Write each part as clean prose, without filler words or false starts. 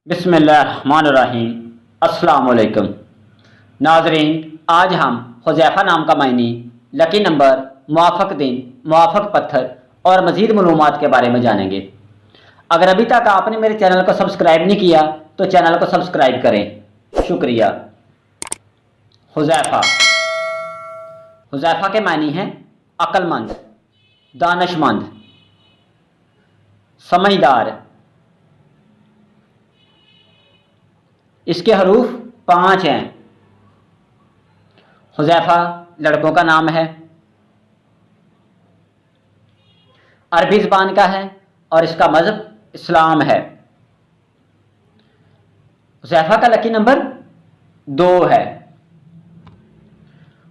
بسم اللہ الرحمن الرحیم۔ السلام علیکم ناظرین، آج ہم حذیفہ نام کا معنی، لکی نمبر، موافق دن، موافق پتھر اور مزید معلومات کے بارے میں جانیں گے۔ اگر ابھی تک آپ نے میرے چینل کو سبسکرائب نہیں کیا تو چینل کو سبسکرائب کریں، شکریہ۔ حذیفہ کے معنی ہیں عقل مند، دانش مند، سمجھدار۔ اس کے حروف 5 ہیں۔ حذیفہ لڑکوں کا نام ہے، عربی زبان کا ہے اور اس کا مذہب اسلام ہے۔ حذیفہ کا لکی نمبر 2 ہے۔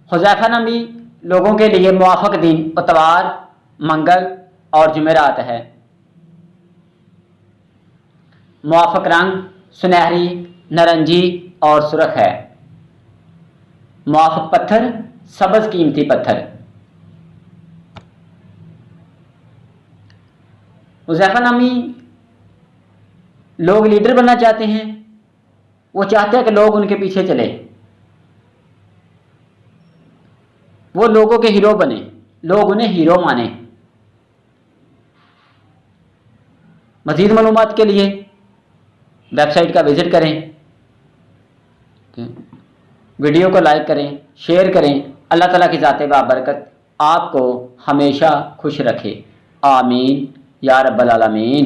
حذیفہ نامی لوگوں کے لیے موافق دن اتوار، منگل اور جمعرات ہے۔ موافق رنگ سنہری، نارنجی اور سرخ ہے۔ موافق پتھر سبز قیمتی پتھر۔ حذیفہ نامی لوگ لیڈر بننا چاہتے ہیں، وہ چاہتے ہیں کہ لوگ ان کے پیچھے چلیں، وہ لوگوں کے ہیرو بنے، لوگ انہیں ہیرو مانیں۔ مزید معلومات کے لیے ویب سائٹ کا وزٹ کریں، ویڈیو کو لائک کریں، شیئر کریں۔ اللہ تعالیٰ کی ذات بابرکت آپ کو ہمیشہ خوش رکھے، آمین یا رب العالمین۔